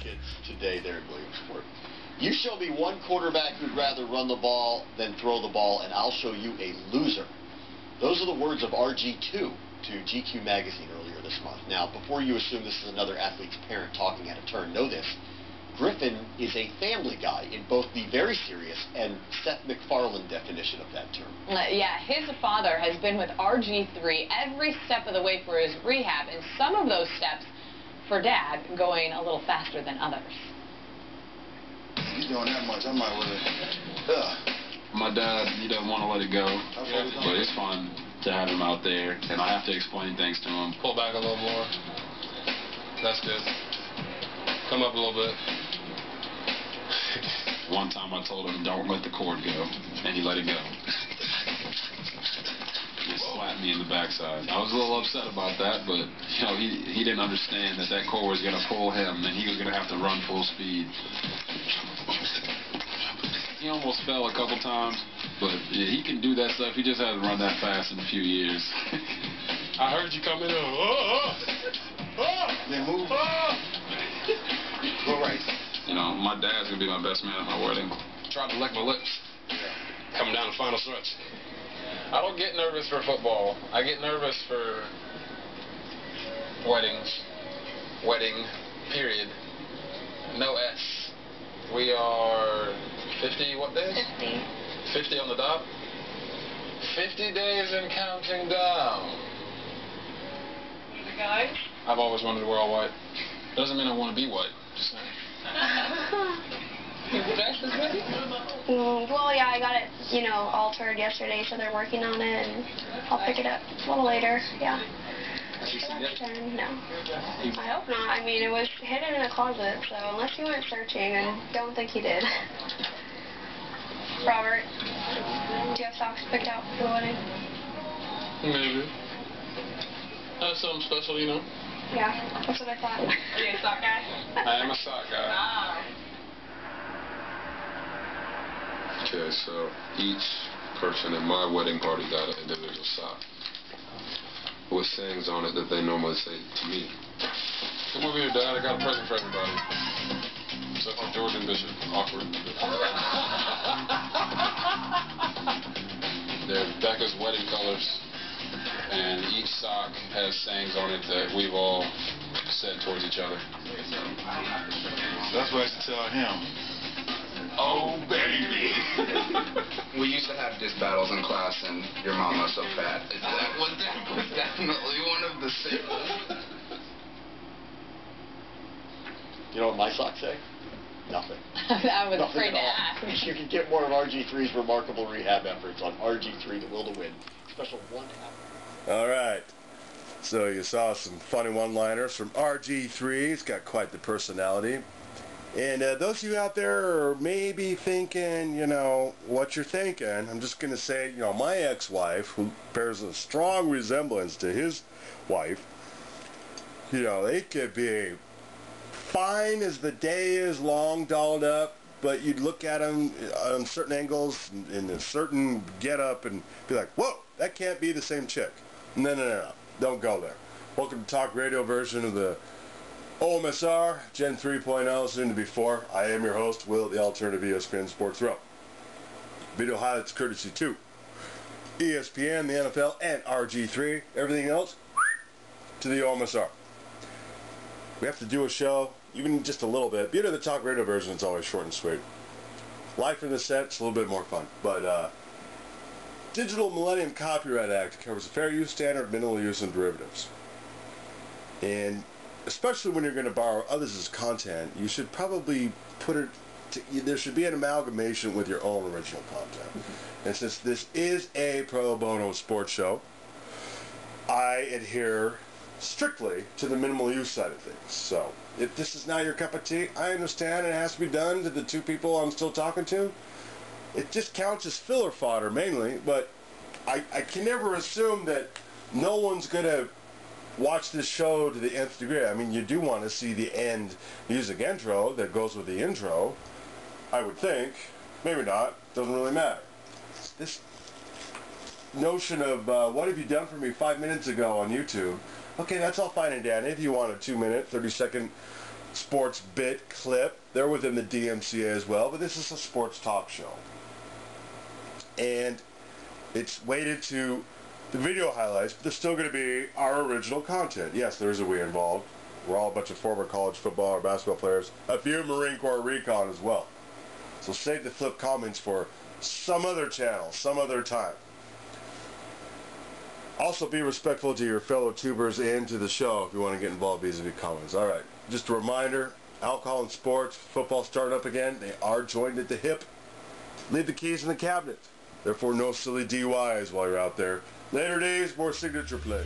kids today there in Williamsport. You show me one quarterback who'd rather run the ball than throw the ball, and I'll show you a loser. Those are the words of RG2 to GQ magazine earlier this month. Now, before you assume this is another athlete's parent talking out of turn, know this. GRIFFIN is a family guy in both the very serious and Seth MacFarlane definition of that term. Yeah, his father has been with RG3 every step of the way for his rehab, and some of those steps for Dad going a little faster than others. He's doing that much, I might really... My dad, he doesn't want to let it go, but it's fun to have him out there, and I have to explain things to him. Pull back a little more. That's good. Come up a little bit. One time I told him, don't let the cord go, and he let it go. He slapped me in the backside. I was a little upset about that, but you know, he didn't understand that that cord was going to pull him, and he was going to have to run full speed. He almost fell a couple times, but yeah, he can do that stuff. He just hasn't run that fast in a few years. I heard you come in. Then move. Go right. You know, my dad's going to be my best man at my wedding. Tried to lick my lips. Coming down the final stretch. I don't get nervous for football. I get nervous for weddings. Wedding, period. No S. We are 50, what days? 50. 50 on the dot? 50 days and counting down. You the guy? I've always wanted to wear all white. Doesn't mean I want to be white. Just saying. You dressed this ready? Well, yeah, I got it, you know, altered yesterday, so they're working on it, and I'll pick it up a little later, yeah. Has she seen it? No. I hope not. I mean, it was hidden in a closet, so unless he went searching, and don't think he did. Robert, do you have socks picked out for the wedding? Maybe. That's something special, you know? Yeah, that's what I thought. Are you a sock guy? I am a sock guy. Wow. Okay, so each person in my wedding party got an individual sock with sayings on it that they normally say to me. Come over here, Dad. I got a present for everybody. Except for Jordan Bishop. Awkward. They're Becca's wedding colors. And each sock has sayings on it that we've all said towards each other. That's what I should tell him. Oh, baby! We used to have disc battles in class, and your mom was so fat. That was definitely one of the singles. You know what my socks say? Nothing. I was Nothing afraid to at all. ask. You can get more of RG3's remarkable rehab efforts on RG3 The Will to Win. Special one-half. All right. So you saw some funny one-liners from RG3. He's got quite the personality. And those of you out there are maybe thinking, you know, what you're thinking. I'm just going to say, you know, my ex-wife, who bears a strong resemblance to his wife, you know, they could be fine as the day is long, dolled up, but you'd look at them on certain angles in a certain get-up and be like, whoa, that can't be the same chick. No, no, no, no. Don't go there. Welcome to Talk Radio version of the OMSR, Gen 3.0, soon to be 4. I am your host, Will, the alternative ESPN Sports Row. Video highlights courtesy to ESPN, the NFL, and RG3. Everything else, to the OMSR. We have to do a show, even just a little bit. Be to the Talk Radio version, it's always short and sweet. Live from the set, it's a little bit more fun. But, Digital Millennium Copyright Act covers the fair use standard, minimal use, and derivatives. And especially when you're going to borrow others' content, you should probably put it, there should be an amalgamation with your own original content. And since this is a pro bono sports show, I adhere strictly to the minimal use side of things. So, if this is not your cup of tea, I understand it has to be done to the two people I'm still talking to. It just counts as filler fodder mainly, but I can never assume that no one's going to watch this show to the nth degree. I mean, you do want to see the end music intro that goes with the intro, I would think. Maybe not. Doesn't really matter. This notion of, what have you done for me 5 minutes ago on YouTube? Okay, that's all fine and dandy if you want a 2-minute, 30-second sports bit clip. They're within the DMCA as well, but this is a sports talk show. And it's weighted to the video highlights, but there's still going to be our original content. Yes, there's a we involved. We're all a bunch of former college football or basketball players. A few Marine Corps recon as well. So save the flip comments for some other channel, some other time. Also be respectful to your fellow tubers and to the show if you want to get involved vis-a-vis comments. Alright, just a reminder, alcohol and sports, football starting up again. They are joined at the hip. Leave the keys in the cabinet. Therefore, no silly DUIs while you're out there. Later days, more signature plays.